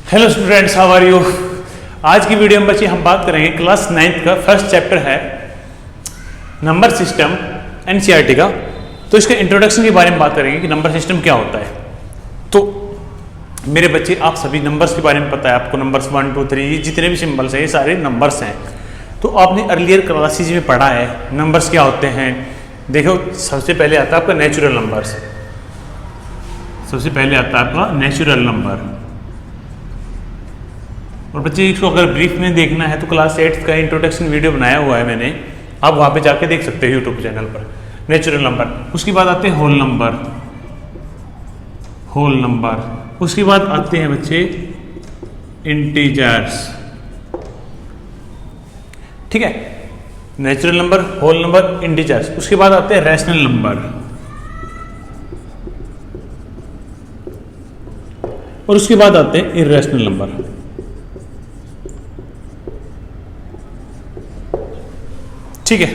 Hello students, how are you. आज की video में बच्चे हम बात करेंगे क्लास 9th का फर्स्ट चैप्टर है नंबर सिस्टम एनसीईआरटी का। तो इसके इंट्रोडक्शन के बारे में बात करेंगे कि नंबर सिस्टम क्या होता है। तो मेरे बच्चे, आप सभी नंबर्स के बारे में पता है आपको, नंबर्स 1 2 3 जितने भी सिंबल्स हैं ये सारे नंबर्स हैं। तो आपने अर्लियर क्लासेज में पढ़ा है नंबर्स क्या होते हैं। देखो, सबसे पहले आता है आपका नेचुरल नंबर्स। सबसे पहले आता है आपका नेचुरल नंबर। और बच्चे इसको अगर ब्रीफ में देखना है तो क्लास 8th का इंट्रोडक्शन वीडियो बनाया हुआ है मैंने, आप वहाँ पे जाके देख सकते हैं यूट्यूब चैनल पर। नेचुरल नंबर, उसके बाद आते हैं होल नंबर। होल नंबर, उसके बाद आते हैं बच्चे इंटीजर्स। ठीक है, natural number, whole number, integers. उसके बाद आते हैं रैशनल नंबर और उसके बाद आते हैं इर्रेशनल नंबर। ठीक है,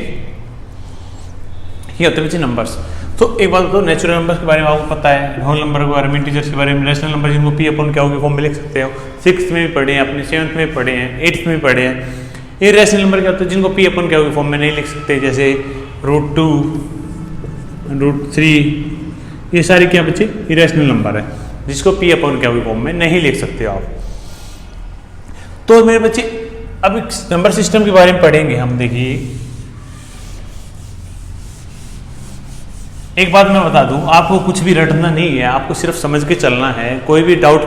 ये होते हैं बच्चे नंबर्स। तो एक बात बताओ, नेचुरल नंबर्स के बारे में आपको पता है, होल नंबर के बारे में, इंटीजर्स के बारे में, रैशनल नंबर जिनको पी अपॉन क्या होगी फॉर्म में लिख सकते हो। 6th में भी पढ़े हैं अपने, 7th में भी पढ़े हैं, 8th में भी पढ़े हैं। ये रैशनल नंबर क्या होता है जिनको पी अपॉन क्या होगी फॉर्म में नहीं लिख सकते, जैसे √2 √3, ये सारे क्या बच्चे इरेशनल नंबर है जिसको पी अपॉन क्या होगी फॉर्म में नहीं लिख सकते आप। तो मेरे बच्चे अब नंबर सिस्टम के बारे में पढ़ेंगे हम। देखिए, एक बात मैं बता दूं, आपको कुछ भी रटना नहीं है, आपको सिर्फ समझ के चलना है। कोई भी डाउट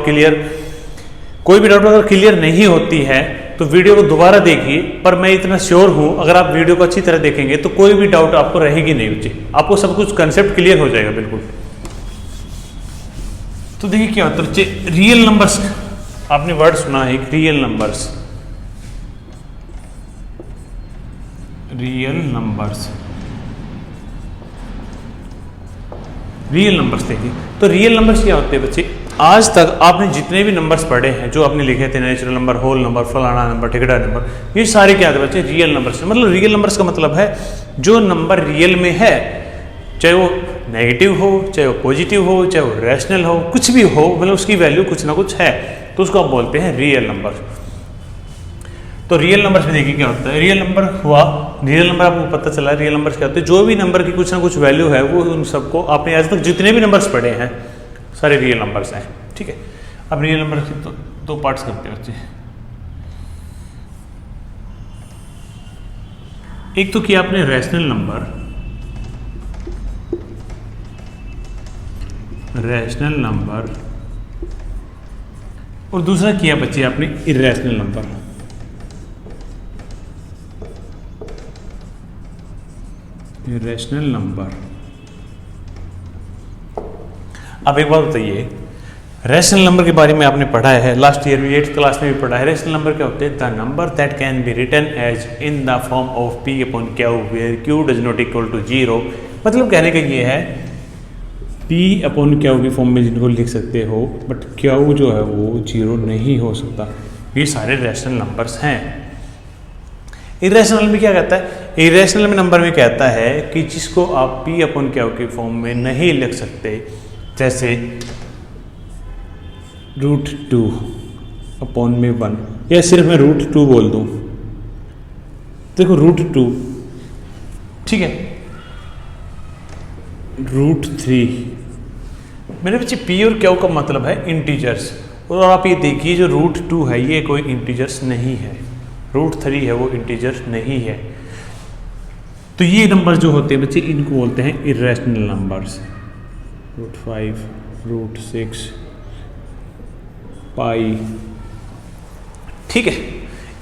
अगर क्लियर नहीं होती है तो वीडियो को दोबारा देखिए। पर मैं इतना श्योर हूं, अगर आप वीडियो को अच्छी तरह देखेंगे तो कोई भी डाउट आपको रहेगी नहीं बच्चे, आपको सब कुछ कंसेप्ट क्लियर हो जाएगा बिल्कुल। तो देखिए क्या होता है बच्चे, रियल नंबर्स, आपने वर्ड सुना है real numbers. Real numbers, real numbers देखिए। तो रियल नंबर्स क्या होते हैं बच्चे, आज तक आपने जितने भी नंबर्स पढ़े हैं जो आपने लिखे थे, नेचुरल नंबर, होल नंबर, फलाना नंबर, ठिकड़ा नंबर, ये सारे क्या थे बच्चे रियल नंबर्स। मतलब रियल नंबर्स का मतलब है जो नंबर रियल में है, चाहे वो नेगेटिव हो, चाहे वो पॉजिटिव हो, चाहे वो रैशनल हो, कुछ भी हो, मतलब उसकी वैल्यू कुछ ना कुछ है, तो उसको आप बोलते हैं रियल नंबर। तो रियल नंबर्स में देखिए क्या होता है। रियल नंबर हुआ, रियल नंबर आपको पता चला रियल नंबर्स क्या होते हैं, जो भी नंबर की कुछ ना कुछ वैल्यू है वो उन सबको, आपने आज तक जितने भी नंबर्स पढ़े हैं सारे रियल नंबर्स हैं। ठीक है, अब रियल नंबर के दो पार्ट्स करते हैं बच्चे। एक तो किया आपने रैशनल नंबर, रैशनल नंबर, और दूसरा किया बच्चे आपने इर्रेशनल नंबर। Irrational number. अब एक बात बताइए, रैशनल नंबर के बारे में आपने पढ़ा है लास्ट ईयर में, 8th क्लास में भी पढ़ा है। रैशनल नंबर क्या होते हैं, the number that can be written as in the form of P upon Q where Q does not equal to 0। मतलब कहने का ये है, पी अपॉन क्यू की फॉर्म में जिनको लिख सकते हो, बट क्यू जो है वो 0 नहीं हो सकता। ये सारे रैशनल नंबर्स हैं। इरेशनल में क्या कहता है, इरेशनल में नंबर में कहता है कि जिसको आप पी अपॉन क्यू के फॉर्म में नहीं लिख सकते, जैसे √2 अपॉन में 1, या सिर्फ मैं √2 बोल दूं। देखो √2, ठीक है, √3। मेरे बच्चे पी और क्यू का मतलब है इंटीजर्स, और आप ये देखिए जो √2 है ये कोई इंटीजर्स नहीं है, √3 है वो इंटीजर नहीं है। तो ये नंबर जो होते हैं बच्चे इनको बोलते हैं इर्रेशनल नंबर्स। √5 √6 पाई, ठीक है,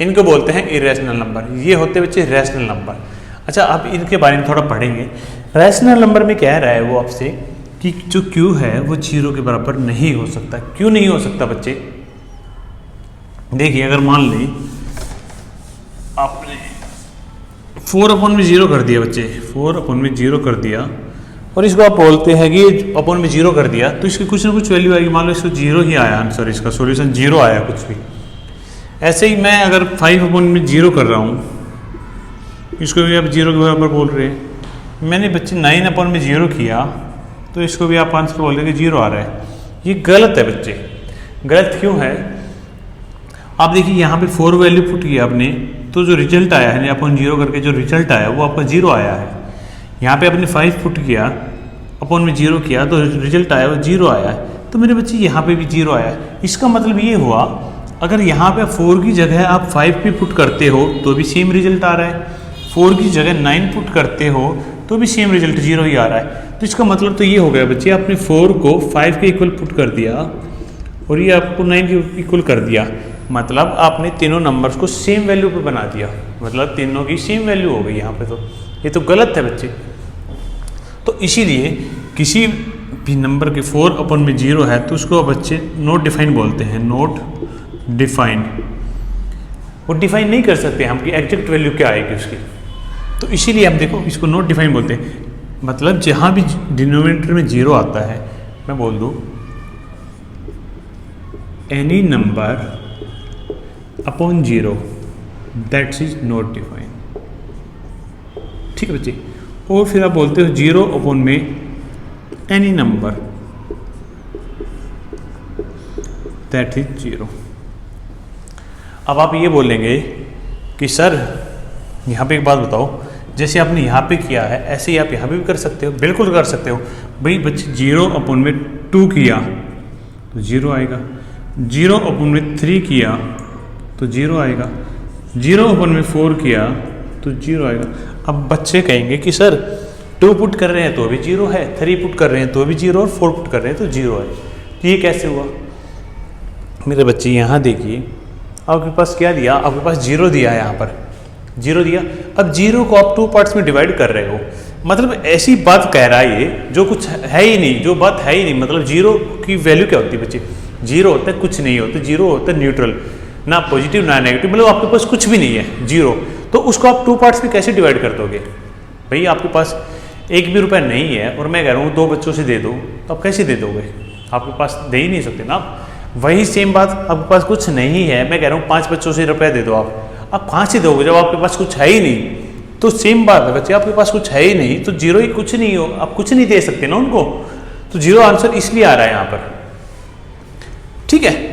इनको बोलते हैं इरेशनल नंबर। ये होते हैं बच्चे रैशनल नंबर। अच्छा, आप इनके बारे में थोड़ा पढ़ेंगे। रैशनल नंबर में कह रहा है वो आपसे कि जो क्यू है वो 0 के बराबर नहीं हो सकता। क्यों नहीं हो सकता बच्चे, देखिए, अगर मान लें आपने 4 अपॉन में 0 कर दिया बच्चे, 4 अपॉन में 0 कर दिया, और इसको आप बोलते हैं कि अपॉन में 0 कर दिया, तो इसकी कुछ ना कुछ वैल्यू आएगी। मान लो इसको 0 ही आया आंसर, इसका सॉल्यूशन 0 आया कुछ भी। ऐसे ही मैं अगर 5 अपॉन में 0 कर रहा हूँ, इसको भी आप 0 के बराबर बोल रहे हैं। मैंने बच्चे 9 अपॉन में 0 किया, तो इसको भी आप आंसर बोल रहे हैं कि 0 आ रहा है। ये गलत है बच्चे। गलत क्यों है? आप देखिए यहाँ पे 4 वैल्यू पुट किया आपने, तो जो रिजल्ट आया है अपॉन 0 करके जो रिजल्ट आया वो आपका 0 आया है। यहाँ पे आपने 5 पुट किया, अपॉन में 0 किया, तो रिजल्ट आया वो 0 आया है। तो मेरे बच्चे यहाँ पे भी 0 आया है। इसका मतलब ये हुआ, अगर यहाँ पे 4 की जगह आप 5 भी पुट करते हो तो भी सेम रिजल्ट आ रहा है, 4 की जगह 9 पुट करते हो तो भी सेम रिजल्ट 0 ही आ रहा है। तो इसका मतलब तो ये हो गया बच्चे, आपने 4 को 5 के इक्वल पुट कर दिया और ये आपको 9 के इक्वल कर दिया, मतलब आपने तीनों नंबर्स को सेम वैल्यू पे बना दिया, मतलब तीनों की सेम वैल्यू हो गई यहाँ पे। तो ये तो गलत है बच्चे। तो इसीलिए किसी भी नंबर के 4 अपॉन में 0 है तो उसको बच्चे नोट डिफाइन बोलते हैं, नोट डिफाइन। वो डिफाइन नहीं कर सकते हम कि एग्जैक्ट वैल्यू क्या आएगी उसकी, तो इसीलिए हम देखो इसको नोट डिफाइन बोलते हैं। मतलब जहाँ भी डिनोमिनेटर में 0 आता है, मैं बोल दूँ any number upon 0 that's is not define, ठीक है बच्चे। और फिर आप बोलते हो 0 अपॉन में एनी नंबर दैट इज 0। अब आप ये बोलेंगे कि सर यहाँ पे एक बात बताओ, जैसे आपने यहाँ पे किया है ऐसे ही आप यहाँ पे भी कर सकते हो। बिल्कुल कर सकते हो भाई बच्चे। 0 अपॉन में 2 किया तो 0 आएगा, 0 अपॉन में 3 किया तो 0 आएगा, 0 अपॉन में 4 किया तो 0 आएगा। अब बच्चे कहेंगे कि सर 2 पुट कर रहे हैं तो भी 0 है, 3 पुट कर रहे हैं तो भी 0 और 4 पुट कर रहे हैं तो 0 है, तो ये कैसे हुआ? मेरे बच्चे यहाँ देखिए, आपके पास क्या दिया, आपके पास 0 दिया है, यहाँ पर 0 दिया। अब 0 को आप 2 पार्ट्स में डिवाइड कर रहे हो, मतलब ऐसी बात कह रहा है ये जो कुछ है ही नहीं, जो बात है ही नहीं। मतलब 0 की वैल्यू क्या होती है बच्चे? 0 होता है कुछ नहीं होता, 0 होता है न्यूट्रल, ना पॉजिटिव ना नेगेटिव, मतलब आपके पास कुछ भी नहीं है 0। तो उसको आप 2 पार्ट्स में कैसे डिवाइड कर दोगे? भाई आपके पास 1 भी रुपया नहीं है और मैं कह रहा हूँ 2 बच्चों से दे दो, तो आप कैसे दे दोगे? आपके पास दे ही नहीं सकते ना आप। वही सेम बात, आपके पास कुछ नहीं है, मैं कह रहा हूँ 5 बच्चों से रुपया दे दो, आप कहाँ से दोगे जब आपके पास कुछ है ही नहीं? तो सेम बात है बच्चे, आपके पास कुछ है ही नहीं तो 0 ही कुछ नहीं हो, आप कुछ नहीं दे सकते ना उनको। तो 0 आंसर इसलिए आ रहा है यहाँ पर, ठीक है।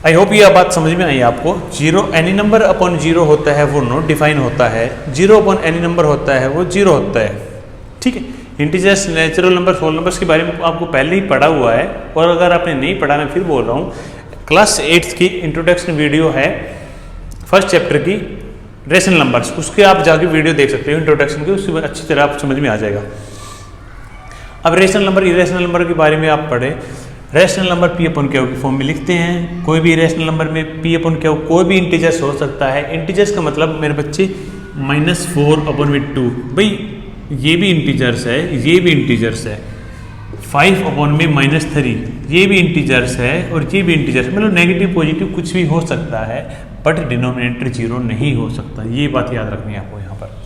आई होप ये बात समझ में आई आपको। 0 एनी नंबर अपॉन 0 होता है वो नॉट डिफाइन होता है, 0 अपॉन एनी नंबर होता है वो 0 होता है, ठीक है। Integers, natural number, whole numbers के बारे में आपको पहले ही पढ़ा हुआ है, और अगर आपने नहीं पढ़ा मैं फिर बोल रहा हूँ, क्लास 8th की इंट्रोडक्शन वीडियो है फर्स्ट चैप्टर की रेशनल नंबर्स, उसके आप जाके वीडियो देख सकते हो इंट्रोडक्शन की, उससे अच्छी तरह आप समझ में आ जाएगा। अब रेशनल नंबर, इरेशनल नंबर के बारे में आप पढ़े। Rational number P upon Q की फॉर्म में लिखते हैं। कोई भी रेशनल नंबर में पी अपॉन क्यू कोई भी इंटीजर्स हो सकता है। इंटीजर्स का मतलब मेरे बच्चे -4 अपॉन में 2, भाई ये भी इंटीजर्स है, ये भी इंटीजर्स है। 5 अपॉन में -3 ये भी इंटीजर्स है और ये भी इंटीजर्स, मतलब नेगेटिव पॉजिटिव कुछ भी हो सकता है, बट डिनोमिनेटर 0 नहीं हो सकता। ये बात याद रखनी है आपको यहाँ पर,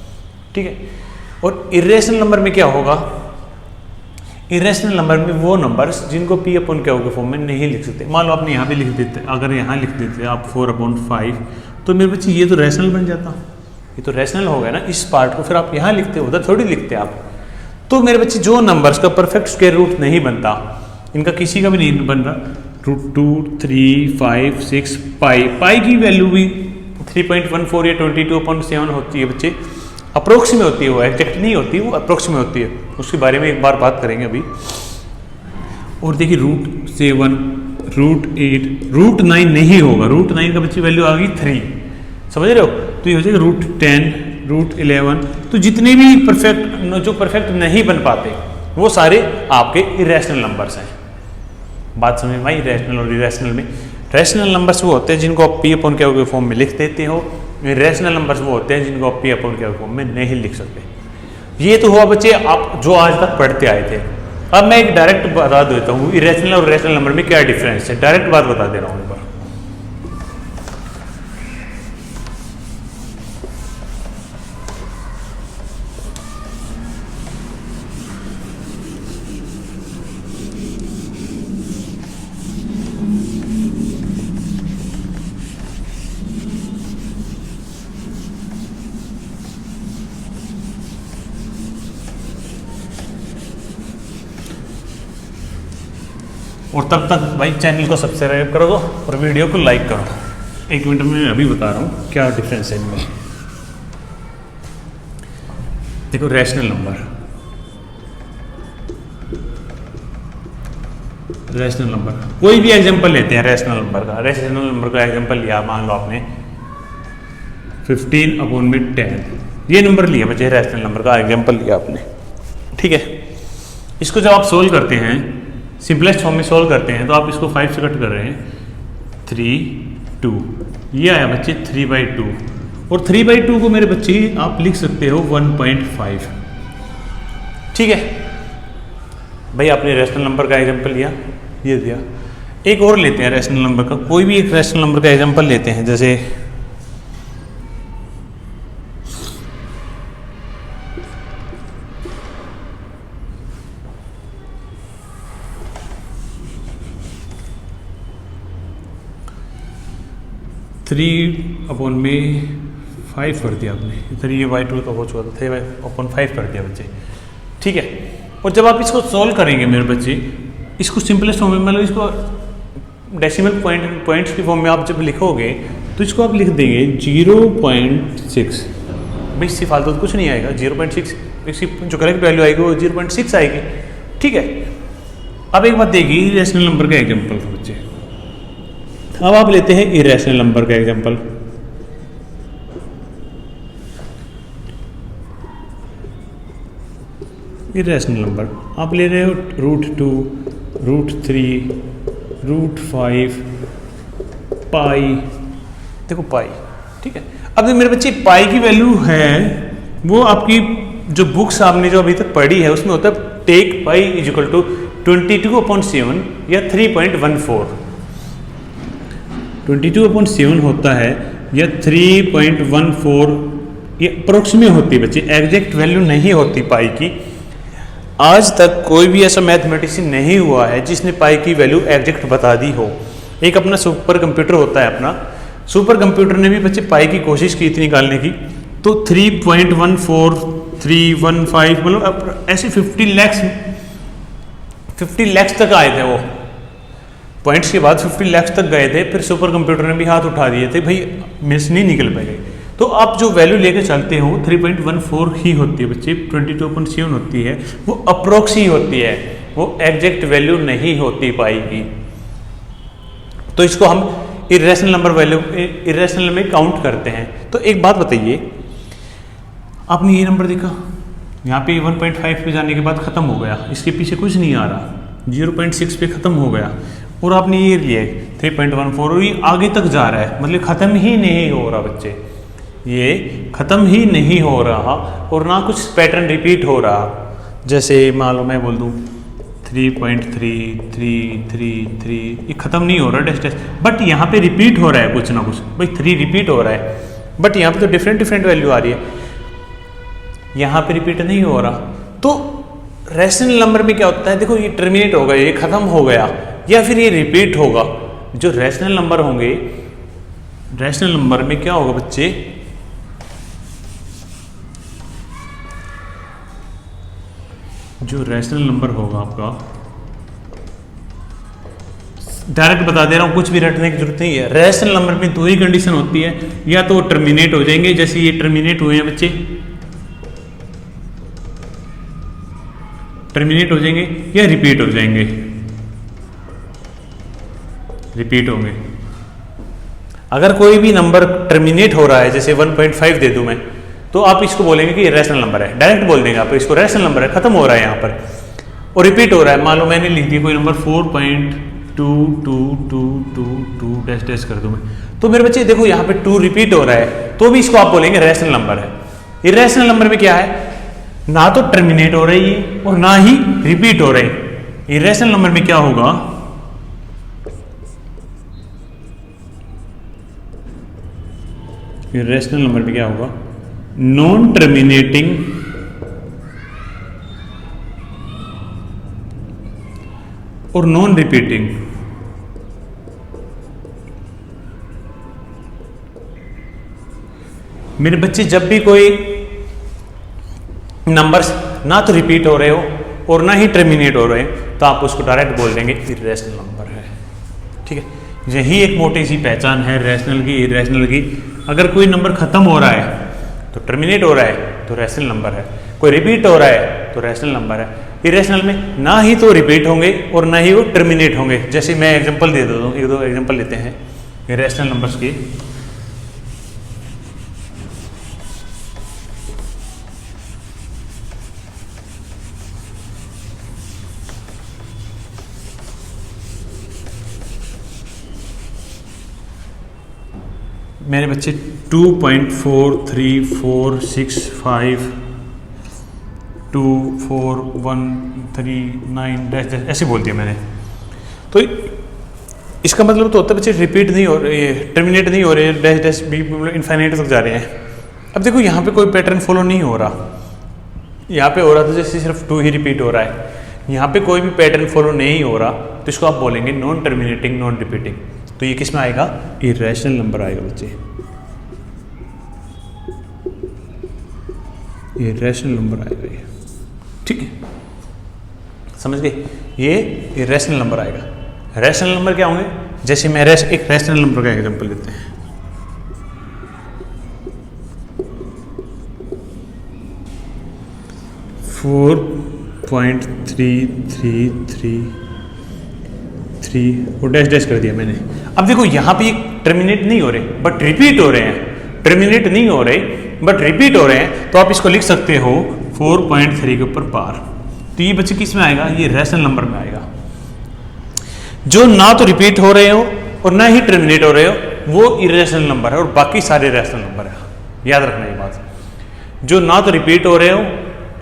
ठीक है। और इरेशनल नंबर में क्या होगा? इरेशनल नंबर में वो नंबर्स जिनको पी अपॉन क्यू के फॉर्म में नहीं लिख सकते। मान लो आपने यहाँ पे लिख देते, अगर यहाँ लिख देते आप 4/5, तो मेरे बच्चे ये तो रैशनल बन जाता, ये तो रैशनल हो गया ना। इस पार्ट को फिर आप यहाँ लिखते, उधर थोड़ी लिखते आप। तो मेरे बच्चे जो नंबर्स का परफेक्ट स्क्वायर रूट नहीं बनता, इनका किसी का भी नहीं बन रहा, √2, 3, 5, 6, पाई की वैल्यू भी 3.14 या 22/7 होती है बच्चे। अप्रोक्स में होती है, वो एग्जैक्ट नहीं होती, वो अप्रोक्स में होती है। उसके बारे में एक बार बात करेंगे अभी। और देखिए √7, √8, √9 नहीं होगा। √9 का बच्ची वैल्यू आ गई 3, समझ रहे हो? तो ये हो जाएगा √10, √11। तो जितने भी जो परफेक्ट नहीं बन पाते वो सारे आपके इरेशनल नंबर्स हैं। बात समझ में आई? रैशनल और इरेशनल में, रैशनल नंबर्स वो होते हैं जिनको आप पी अपॉन क्यू के फॉर्म में लिख देते हो, इरेशनल नंबर्स वो होते हैं जिनको आप पी अपॉन क्यू के फॉर्म में नहीं लिख सकते। ये तो हुआ बच्चे आप जो आज तक पढ़ते आए थे। अब मैं एक डायरेक्ट बता देता हूँ इरेशनल और रैशनल नंबर में क्या डिफरेंस है, डायरेक्ट बात बता दे रहा हूँ एक बार। और तब तक भाई चैनल को सब्सक्राइब करो और वीडियो को लाइक करो। एक मिनट में अभी बता रहा हूँ क्या डिफरेंस है इनमें। देखो रैशनल नंबर, रैशनल नंबर कोई भी एग्जांपल लेते हैं रैशनल नंबर का। रैशनल नंबर का एग्जांपल लिया, मान लो आपने 15/10, ये नंबर लिया बच्चे, रैशनल नंबर का एग्जांपल लिया आपने, ठीक है। इसको जब आप सोल्व करते हैं, सिंपलेस्ट फॉर्म में सोल्व करते हैं, तो आप इसको 5 से कट कर रहे हैं, 3, 2, ये आया बच्चे 3/2, और 3/2 को मेरे बच्चे आप लिख सकते हो 1.5, ठीक है भाई। आपने रैशनल नंबर का एग्जांपल लिया, ये दिया। एक और लेते हैं रैशनल नंबर का, कोई भी एक रैशनल नंबर का एग्जांपल लेते हैं, जैसे 3/5 कर दिया आपने, 3/2 तो हो चुका था, 3/5 कर दिया बच्चे, ठीक है। और जब आप इसको सोल्व करेंगे मेरे बच्चे, इसको सिंपलेस्ट फॉर्म में, मतलब इसको डेसिमल पॉइंट्स की फॉर्म में आप जब लिखोगे तो इसको आप लिख देंगे 0.6। भाई इससे फालतू तो कुछ नहीं आएगा, 0.6, इसकी जो करेक्ट वैल्यू आएगी वो 0.6 आएगी, ठीक है। अब एक बात देखिए, इरेशनल नंबर का एग्जाम्पल बच्चे, अब आप लेते हैं इरेशनल नंबर का एग्जाम्पल। इरेशनल नंबर आप ले रहे हो √2, √3, √5, पाई, देखो पाई, ठीक है। अब मेरे बच्चे पाई की वैल्यू है, वो आपकी जो बुक्स आपने जो अभी तक पढ़ी है उसमें होता है टेक पाई = 22/7 या 3.14, 22/7 होता है या 3.14, ये अप्रोक्सीमेट होती है बच्चे, एग्जैक्ट वैल्यू नहीं होती पाई की। आज तक कोई भी ऐसा मैथमेटिशियन नहीं हुआ है जिसने पाई की वैल्यू एग्जैक्ट बता दी हो। एक अपना सुपर कंप्यूटर होता है, अपना सुपर कंप्यूटर ने भी बच्चे पाई की कोशिश की थी निकालने की, तो 3.14315, मतलब ऐसे 50 लाख तक आए थे वो पॉइंट्स के बाद, 50 लाख तक गए थे। फिर सुपर कंप्यूटर ने भी हाथ उठा दिए थे, भाई मिस नहीं निकल पाएंगे। तो आप जो वैल्यू लेके चलते हो 3.14 ही होती है बच्चे, 22/7 होती है, वो अप्रोक्स ही होती है, वो एग्जैक्ट वैल्यू नहीं होती पाएगी। तो इसको हम इरेशनल नंबर वैल्यू, इरेशनल में काउंट करते हैं। तो एक बात बताइए, आपने ये नंबर देखा, यहाँ पे 1.5 पे जाने के बाद खत्म हो गया, इसके पीछे कुछ नहीं आ रहा, 0.6 पे खत्म हो गया, और आपने ये लिया 3.14 और ये आगे तक जा रहा है, मतलब खत्म ही नहीं हो रहा बच्चे, ये खत्म ही नहीं हो रहा, और ना कुछ पैटर्न रिपीट हो रहा। जैसे मान लो मैं बोल दूँ 3.333, ये खत्म नहीं हो रहा डैश, बट यहाँ पे रिपीट हो रहा है कुछ ना कुछ, भाई 3 रिपीट हो रहा है, बट यहाँ पे तो डिफरेंट वैल्यू आ रही है, यहाँ पे रिपीट नहीं हो रहा। तो रैशनल नंबर में क्या होता है, देखो ये टर्मिनेट हो गया, ये खत्म हो गया, या फिर ये रिपीट होगा। जो रैशनल नंबर होंगे, रैशनल नंबर में क्या होगा बच्चे, जो रैशनल नंबर होगा आपका, डायरेक्ट बता दे रहा हूं, कुछ भी रटने की जरूरत नहीं है। रैशनल नंबर में 2 ही कंडीशन होती है, या तो टर्मिनेट हो जाएंगे, जैसे ये टर्मिनेट हुए हैं बच्चे, टर्मिनेट हो जाएंगे, या रिपीट हो जाएंगे, रिपीट होंगे। अगर कोई भी नंबर टर्मिनेट हो रहा है, जैसे 1.5 दे दूं मैं, तो आप इसको बोलेंगे कि ये रैशनल नंबर है, डायरेक्ट बोल देंगे आप इसको रैशनल नंबर है, खत्म हो रहा है यहाँ पर, और रिपीट हो रहा है। मान लो मैंने लिख दिया कोई नंबर 4.2222 डैश डैश कर दूं मैं, तो मेरे बच्चे देखो यहाँ पे 2 रिपीट हो रहा है, तो भी इसको आप बोलेंगे रैशनल नंबर है। इरेशनल नंबर में क्या है, ना तो टर्मिनेट हो रही है और ना ही रिपीट हो रही है। इरेशनल नंबर में क्या होगा, इरेशनल नंबर में क्या होगा, नॉन टर्मिनेटिंग और नॉन रिपीटिंग। मेरे बच्चे जब भी कोई नंबर्स ना तो रिपीट हो रहे हो और ना ही टर्मिनेट हो रहे हैं, तो आप उसको डायरेक्ट बोल देंगे इरेशनल नंबर है, ठीक है। यही एक मोटी सी पहचान है रैशनल की, इरेशनल की। अगर कोई नंबर खत्म हो रहा है तो टर्मिनेट हो रहा है तो रैशनल नंबर है, कोई रिपीट हो रहा है तो रैशनल नंबर है। इरेशनल में ना ही तो रिपीट होंगे और ना ही वो टर्मिनेट होंगे। जैसे मैं एग्जांपल दे देता हूँ, एक दो एग्जांपल लेते हैं इरेशनल नंबर्स की। मेरे बच्चे 2.43465 24139 ऐसे बोल दिया मैंने। तो इसका मतलब तो होता है बच्चे रिपीट नहीं हो रहे, टर्मिनेट नहीं हो रहे, डैश डैश भी इनफाइनाइट तक जा रहे हैं। अब देखो यहाँ पे कोई पैटर्न फॉलो नहीं हो रहा, यहाँ पे हो रहा था जैसे सिर्फ 2 ही रिपीट हो रहा है। यहाँ पे कोई भी पैटर्न फॉलो नहीं हो रहा तो इसको आप बोलेंगे नॉन टर्मिनेटिंग, नॉन रिपीटिंग। तो ये किस में आएगा? इरेशनल नंबर आएगा बच्चे, ये रैशनल नंबर आएगा ये। ठीक है, समझ गए? ये इरेशनल नंबर आएगा। रैशनल नंबर क्या होंगे? जैसे मैं एक रैशनल नंबर का एग्जांपल लेते हैं। फोर 0.3333 वो डैश डैश कर दिया मैंने। अब देखो यहाँ पे टर्मिनेट नहीं हो रहे बट रिपीट हो रहे हैं, टर्मिनेट नहीं हो रहे बट रिपीट हो रहे हैं, तो आप इसको लिख सकते हो 4.3 के ऊपर पार। तो ये बच्चे किस में आएगा? ये रैशनल नंबर में आएगा। जो ना तो रिपीट हो रहे हो और ना ही टर्मिनेट हो रहे हो वो इरेशनल नंबर है और बाकी सारे रैशनल नंबर है। याद रखना ये बात। जो ना तो रिपीट हो रहे हो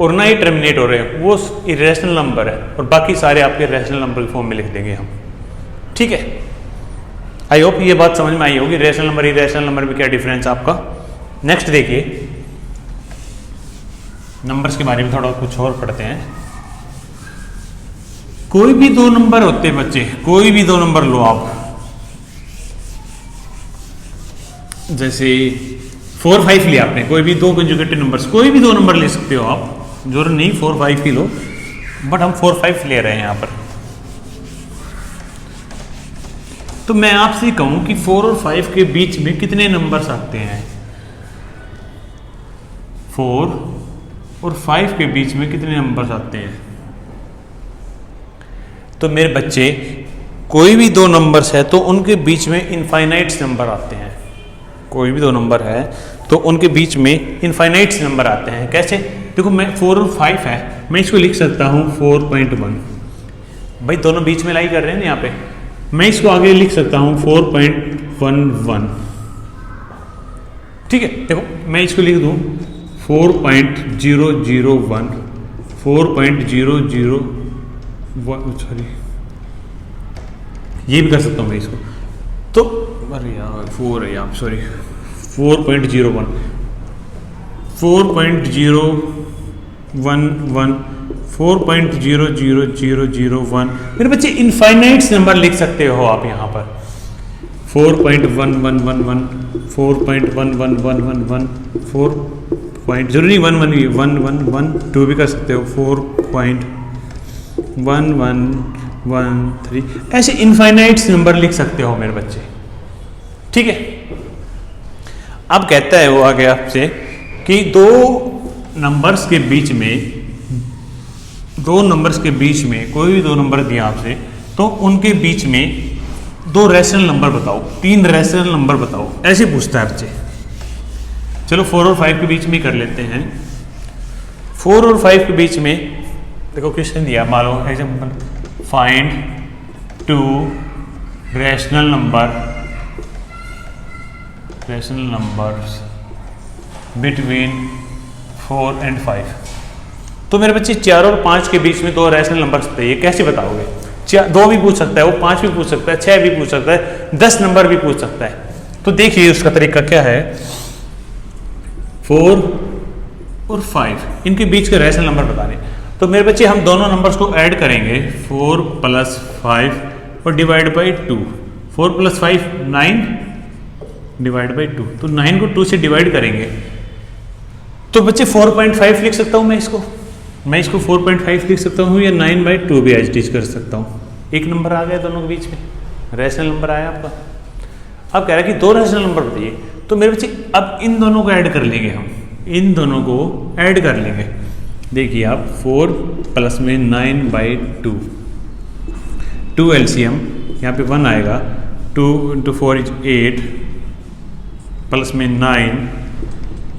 और ना ही टर्मिनेट हो रहे हो वो इरेशनल नंबर है और बाकी सारे आपके रैशनल नंबर के फॉर्म में लिख देंगे हम। ठीक है, आई होप ये बात समझ में आई होगी। रैशनल नंबर, इरेशनल नंबर में क्या डिफरेंस आपका। नेक्स्ट देखिए, नंबर्स के बारे में थोड़ा कुछ और पढ़ते हैं। कोई भी दो नंबर होते हैं बच्चे, कोई भी दो नंबर लो आप, जैसे 4 5 लिया आपने, कोई भी दो कंजुगेटिव नंबर्स, कोई भी दो नंबर ले सकते हो आप, जरूर नहीं 4 5 ही लो, बट हम 4 5 ले रहे हैं यहां पर। तो मैं आपसे कहूं कि 4 और 5 के बीच में कितने नंबर्स आते हैं? 4 और 5 के बीच में कितने नंबर्स आते हैं? तो मेरे बच्चे कोई भी दो नंबर्स है तो उनके बीच में इनफाइनाइट्स नंबर आते हैं। कोई भी दो नंबर है तो उनके बीच में इनफाइनाइट्स नंबर आते हैं। कैसे? देखो मैं 4 और 5 है, मैं इसको लिख सकता हूं 4.1। भाई दोनों बीच में लाई कर रहे हैं ना यहाँ पे, मैं इसको आगे लिख सकता हूं 4.11। ठीक है, देखो मैं इसको लिख दूं 4.001, 4.001, सॉरी ये भी कर सकता हूं मैं इसको। तो अरे यार 4 है यहाँ, सॉरी 4.01, 4.011, 4.00001। मेरे बच्चे इनफाइनाइट्स नंबर लिख सकते हो आप यहाँ पर। 4.1111, 4.11111, 4 जरूरी 11112 भी कर सकते हो, 4.1113, ऐसे इनफाइनाइट्स नंबर लिख सकते हो मेरे बच्चे। ठीक है, अब कहता है वो आगे आपसे कि दो नंबर्स के बीच में कोई भी दो नंबर दिया आपसे, तो उनके बीच में दो रैशनल नंबर बताओ, 3 रैशनल नंबर बताओ, ऐसे पूछता है बच्चे। चलो 4 और 5 के बीच में कर लेते हैं। 4 और 5 के बीच में देखो क्वेश्चन दिया, मान लो example, find 2 rational numbers between 4 and 5। तो मेरे बच्चे 4 और 5 के बीच में दो रैशनल नंबर्स थे, ये कैसे बताओगे? 2 भी पूछ सकता है वो, 5 भी पूछ सकता है, 6 भी पूछ सकता है, 10 नंबर भी पूछ सकता है। तो देखिए उसका तरीका क्या है। 4 और 5 इनके बीच के रैशनल नंबर बताने। तो मेरे बच्चे हम दोनों नंबर्स को ऐड करेंगे, 4 + 5 और डिवाइड बाई 2। 4 + 5 9 डिवाइड बाई 2, तो 9 को 2 से डिवाइड करेंगे। तो बच्चे 4.5 लिख सकता हूं मैं इसको 4.5 लिख सकता हूं या 9/2 भी एज टीच कर सकता हूं। एक नंबर आ गया दोनों के बीच में। रैशनल नंबर आया आपका। अब कह रहा है कि दो रैशनल नंबर बताइए। तो मेरे बच्चे अब इन दोनों को ऐड कर लेंगे हम, इन दोनों को ऐड कर लेंगे। देखिए आप 4 प्लस में 9/2, 2 एलसीएम यहाँ पे 1 आएगा, 2 × 4 = 8 प्लस में 9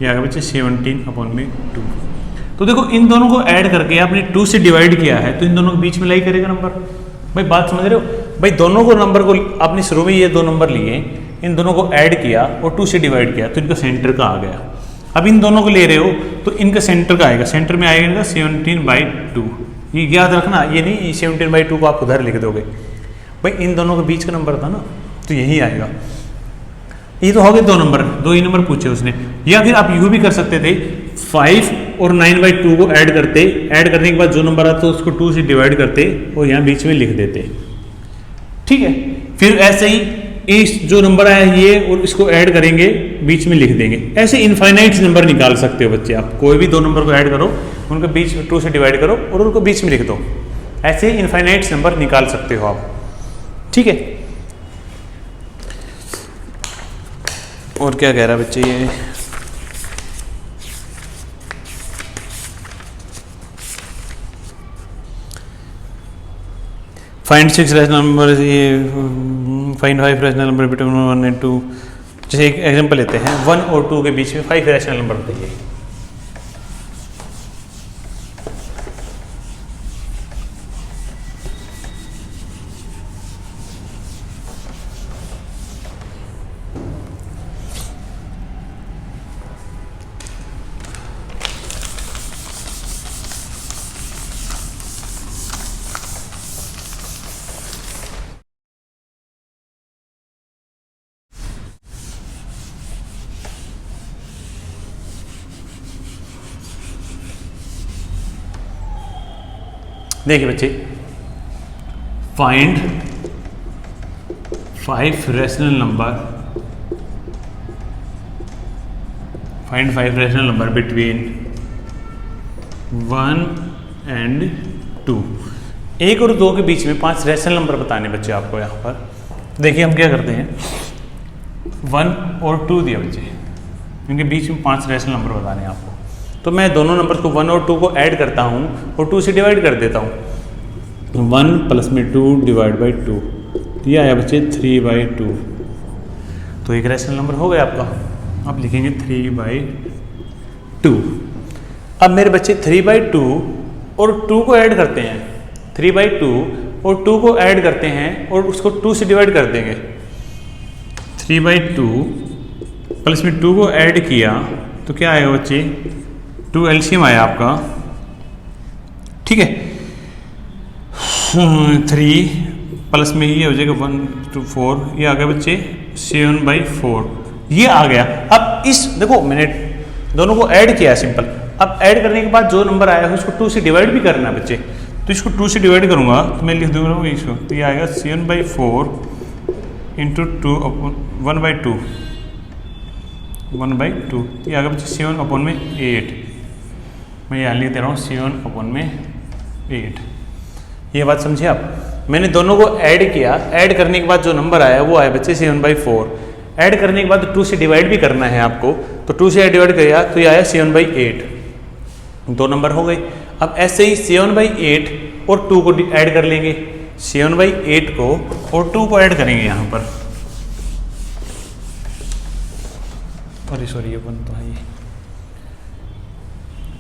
ये आएगा बच्चे 17/2। तो देखो इन दोनों को ऐड करके आपने 2 से डिवाइड किया है तो इन दोनों के बीच में लाई करेगा नंबर। भाई बात समझ रहे हो? भाई दोनों को नंबर को आपने शुरू में ये दो नंबर लिए, इन दोनों को ऐड किया और 2 से डिवाइड किया तो इनका सेंटर का आ गया। अब इन दोनों को ले रहे हो तो इनका सेंटर का आएगा, सेंटर में आएगा इनका 17/2। ये याद रखना, ये नहीं 17/2 को आप उधर लिख दोगे। भाई इन दोनों के बीच का नंबर था ना, तो यही आएगा। ये तो हो गए दो नंबर, दो ही नंबर पूछे उसने। या फिर आप यूँ भी कर सकते थे, 5 और 9/2 को ऐड करते, ऐड करने के बाद जो नंबर आता उसको 2 से डिवाइड करते और यहाँ बीच में लिख देते। ठीक है, फिर ऐसे ही इस जो नंबर आया ये और इसको ऐड करेंगे, बीच में लिख देंगे। ऐसे इनफाइनाइट नंबर निकाल सकते हो बच्चे आप। कोई भी दो नंबर को ऐड करो, उनके बीच 2 से डिवाइड करो और उनको बीच में लिख दो। ऐसे इनफाइनाइट नंबर निकाल सकते हो आप। ठीक है, और क्या कह रहा है बच्चे ये, फाइंड 6 रैशनल नंबर, ये find 5 rational number between 1 and 2। जैसे एक एग्जांपल लेते हैं, 1 और 2 के बीच में 5 रैशनल नंबर बताइए। देखिए बच्चे, find 5 rational number, find 5 rational number between 1 and 2। 1 और 2 के बीच में 5 रैशनल नंबर बताने बच्चे आपको। यहाँ पर देखिए हम क्या करते हैं, 1 और 2 दिया बच्चे, इनके बीच में 5 रैशनल नंबर बताने हैं आपको। तो मैं दोनों नंबर को 1 और 2 को ऐड करता हूँ और 2 से डिवाइड कर देता हूँ। 1 प्लस में 2 / 2, ये आया बच्चे 3/2। तो एक रैशनल नंबर हो गया आपका। आप लिखेंगे 3/2। अब मेरे बच्चे 3/2 और 2 को ऐड करते हैं, 3/2 और 2 को ऐड करते हैं और उसको 2 से डिवाइड कर देंगे। 3/2 प्लस में 2 को ऐड किया तो क्या आएगा बच्चे, 2 एलसीएम आया आपका। ठीक है, 3 प्लस में ये हो जाएगा 1 to 4, ये आ गया बच्चे 7/4, ये आ गया। अब इस देखो मैंने दोनों को ऐड किया सिंपल। अब ऐड करने के बाद जो नंबर आया है उसको 2 से डिवाइड भी करना है बच्चे। तो इसको 2 से डिवाइड करूंगा तो मैं लिख दूंगा इसको, तो ये आएगा 7/4 × 2 1/2, 1/2, ये आ गया बच्चे 7/8। मैं यहाँ लिख दे रहा हूँ 7/8। ये बात समझे आप? मैंने दोनों को ऐड किया, ऐड करने के बाद जो नंबर आया वो आया बच्चे 7/4। ऐड करने के बाद 2 से डिवाइड भी करना है आपको, तो 2 से डिवाइड किया तो ये आया 7/8। दो नंबर हो गए। अब ऐसे ही 7/8 और 2 को ऐड कर लेंगे। 7/8 को और 2 को ऐड करेंगे यहाँ पर। सॉरी ये 1 तो है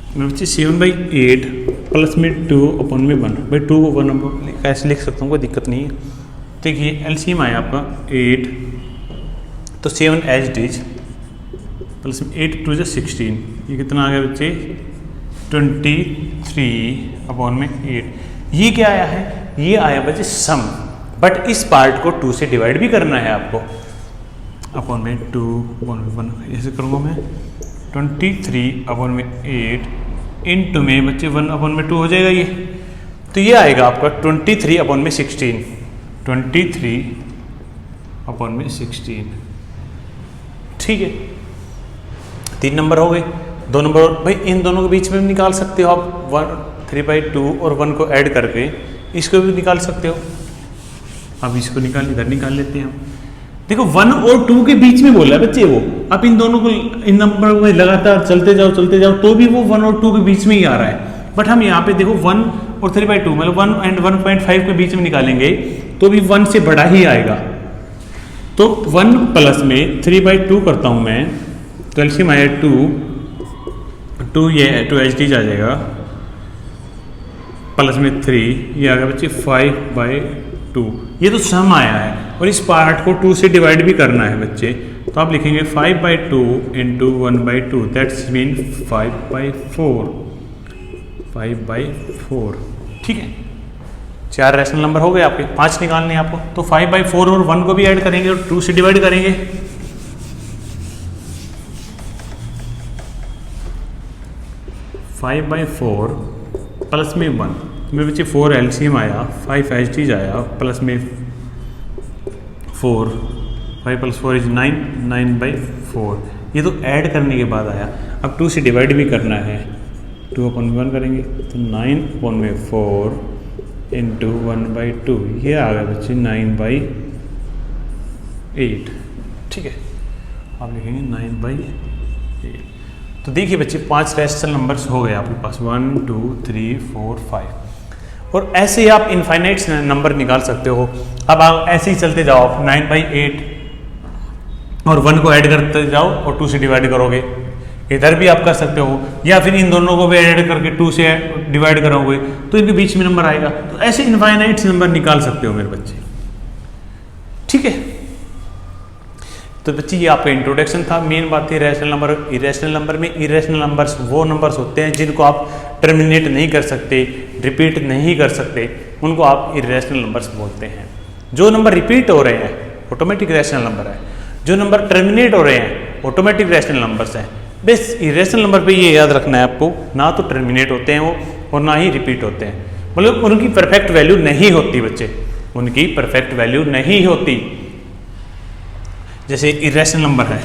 ये बच्चे 7/8 प्लस में 2/1। भाई 2 को 1 ऐसे लिख सकता हूँ, कोई दिक्कत नहीं है। देखिए एलसीएम आया आपका 8, तो 7 एज इट इज प्लस में 8 × 2 = 16। ये कितना आ गया बच्चे 23/8। ये क्या आया है, ये आया बच्चे सम। बट इस पार्ट को 2 से डिवाइड भी करना है आपको। (2/1) ऐसे करूँगा मैं 23/8 इंटू में बच्चे 1/2 हो जाएगा ये। तो ये आएगा आपका 23/16। 23/16। ठीक है, 3 नंबर हो गए। 2 नंबर और भाई इन दोनों के बीच में भी निकाल सकते हो आप। 3/2 और 1 को ऐड करके इसको भी निकाल सकते हो। अब इसको इधर निकाल लेते हैं हम। देखो 1 और 2 के बीच में बोला है बच्चे वो, आप इन दोनों को, इन नंबर को लगातार चलते जाओ तो भी वो 1 और 2 के बीच में ही आ रहा है। बट हम यहाँ पे देखो 1 और 3/2 मतलब 1 एंड 1.5 के बीच में निकालेंगे तो भी 1 से बड़ा ही आएगा। तो 1 प्लस में 3/2 करता हूँ मैं, तो एलसीएम आया 2 ये 2 HDs आ जाएगा, प्लस में 3 ये आ गया बच्चे 5/2। ये तो सम आया है और इस पार्ट को 2 से डिवाइड भी करना है बच्चे, तो आप लिखेंगे 5/2 इंटू 1/2 दैट्स मीन 5/4। ठीक है, 4 रैशनल नंबर हो गए आपके, 5 निकालने हैं आपको। तो 5/4 और 1 को भी ऐड करेंगे और 2 से डिवाइड करेंगे। 5/4 प्लस में 1 मेरे बच्चे 4 एलसीएम आया, 5 HDs आया, प्लस में 4, 5 + 4 = 9, 9/4। ये तो ऐड करने के बाद आया। अब 2 से डिवाइड भी करना है, 2/1 करेंगे तो 9/4 इंटू 1/2 ये आ गया बच्चे 9/8। ठीक है, आप लिखेंगे 9/8। तो देखिए बच्चे 5 रैशनल नंबर्स हो गए आपके पास, 1 2 3 4 5। और ऐसे ही आप इनफाइनाइट नंबर निकाल सकते हो। अब आप ऐसे ही चलते जाओ, आप 9/8 और 1 को ऐड करते जाओ और 2 से डिवाइड करोगे। इधर भी आप कर सकते हो, या फिर इन दोनों को भी ऐड करके 2 से डिवाइड करोगे तो इनके बीच में नंबर आएगा। तो ऐसे इनफाइनाइट नंबर निकाल सकते हो मेरे बच्चे। ठीक है, तो बच्चे ये आपका इंट्रोडक्शन था। मेन बात थी रैशनल नंबर और इरेशनल नंबर में। इरेशनल नंबर्स वो नंबर्स होते हैं जिनको आप टर्मिनेट नहीं कर सकते, रिपीट नहीं कर सकते, उनको आप इरेशनल नंबर्स बोलते हैं। जो नंबर रिपीट हो रहे हैं ऑटोमेटिक रैशनल नंबर है, जो नंबर टर्मिनेट हो रहे हैं ऑटोमेटिक रैशनल नंबर्स हैं। बस इरेशनल नंबर पे ये याद रखना है आपको, ना तो टर्मिनेट होते हैं वो और ना ही रिपीट होते हैं, मतलब उनकी परफेक्ट वैल्यू नहीं होती बच्चे, उनकी परफेक्ट वैल्यू नहीं होती। जैसे इरेशनल नंबर है,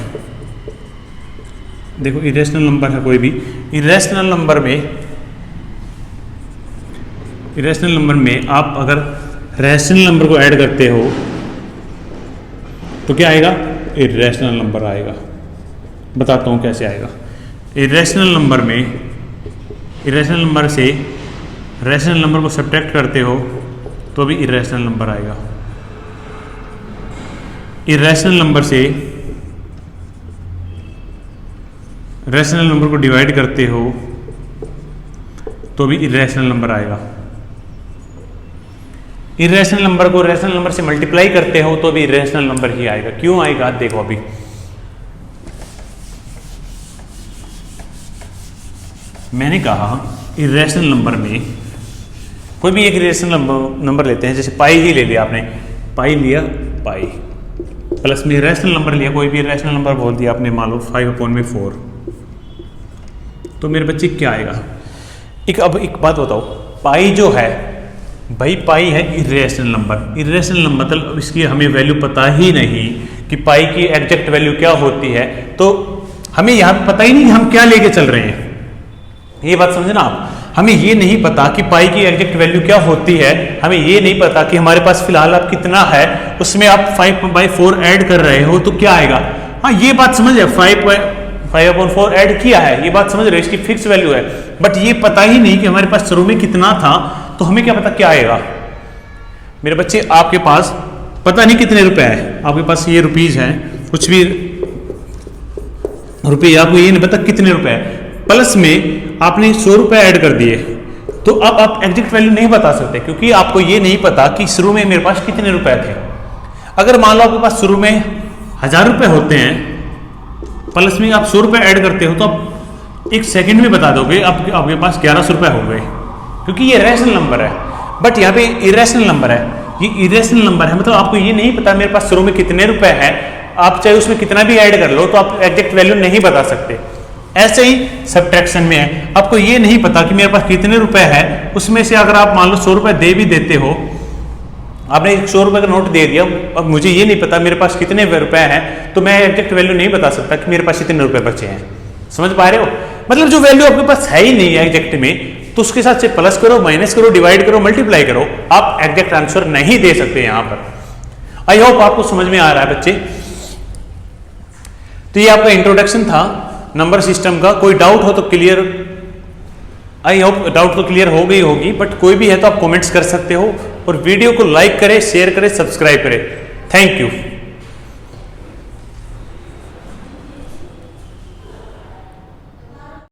देखो इरेशनल नंबर है कोई भी, इरेशनल नंबर में आप अगर रैशनल नंबर को ऐड करते हो तो क्या आएगा, इरेशनल नंबर आएगा। बताता हूँ कैसे आएगा। इरेशनल नंबर में, इरेशनल नंबर से रैशनल नंबर को सब्ट्रैक्ट करते हो तो भी इरेशनल नंबर आएगा। इरेशनल नंबर से रैशनल नंबर को डिवाइड करते हो तो भी इरेशनल नंबर आएगा। इरेशनल नंबर को रैशनल नंबर से मल्टीप्लाई करते हो तो भी इरेशनल नंबर ही आएगा। क्यों आएगा देखो, अभी मैंने कहा इरेशनल नंबर में कोई भी एक इरेशनल नंबर लेते हैं, जैसे पाई ही ले लिया आपने, पाई लिया, पाई प्लस में रैशनल नंबर लिया, कोई भी रैशनल नंबर बोल दिया आपने, मान लो 5/4, तो मेरे बच्चे क्या आएगा। अब एक बात बताओ, पाई जो है भाई, पाई है इरेशनल नंबर। इरेशनल नंबर मतलब इसकी हमें वैल्यू पता ही नहीं कि पाई की एग्जैक्ट वैल्यू क्या होती है, तो हमें यहाँ पता ही नहीं हम क्या लेके चल रहे हैं। ये बात समझना आप, हमें ये नहीं पता कि पाई की एग्जैक्ट वैल्यू क्या होती है, हमें ये नहीं पता कि हमारे पास फिलहाल अब कितना है, उसमें आप 5/4 ऐड कर रहे हो तो क्या आएगा। हाँ ये बात समझ है, 5/4 ऐड किया है, ये बात समझ रहे हो, इसकी फिक्स वैल्यू है, बट ये पता ही नहीं कि हमारे पास शुरू में कितना था, तो हमें क्या पता क्या आएगा। मेरे बच्चे आपके पास पता नहीं कितने रुपए है, आपके पास ये रुपीज है, कुछ भी रुपये, आपको ये नहीं पता कितने रुपए है, प्लस में आपने 100 रुपए ऐड कर दिए, तो अब आप एग्जैक्ट वैल्यू नहीं बता सकते क्योंकि आपको ये नहीं पता कि शुरू में मेरे पास कितने रुपए थे। अगर मान लो आपके पास शुरू में 1000 रुपए होते हैं, प्लस में आप 100 रुपए ऐड करते हो, तो आप 1 सेकंड में बता दोगे आपके पास 1100 रुपए हो गए, क्योंकि ये रैशनल नंबर है। बट यहाँ पे इरेशनल नंबर है, ये इरेशनल नंबर है, मतलब आपको ये नहीं पता मेरे पास शुरू में कितने रुपए हैं, आप चाहे उसमें कितना भी ऐड कर लो तो आप एग्जैक्ट वैल्यू नहीं बता सकते। ऐसे ही सब्ट्रैक्शन में है, आपको ये नहीं पता कि मेरे पास कितने रुपए है, उसमें से अगर आप मान लो 100 रुपए दे भी देते हो, आपने 100 रुपए का नोट दे दिया, अब मुझे ये नहीं पता मेरे पास कितने रुपए हैं, तो मैं एग्जैक्ट वैल्यू नहीं बता सकता कि मेरे पास कितने रुपए बचे हैं। समझ पा रहे हो, मतलब जो वैल्यू आपके पास है ही नहीं है एग्जैक्ट में, तो उसके साथ से प्लस करो, माइनस करो, डिवाइड करो, मल्टीप्लाई करो, आप एग्जैक्ट आंसर नहीं दे सकते यहाँ पर। आई होप आपको समझ में आ रहा है बच्चे। तो ये आपका इंट्रोडक्शन था नंबर सिस्टम का। कोई डाउट हो तो क्लियर, आई होप डाउट तो क्लियर हो गई होगी, बट कोई भी है तो आप कमेंट्स कर सकते हो। और वीडियो को लाइक करें, शेयर करें, सब्सक्राइब करें। Thank you.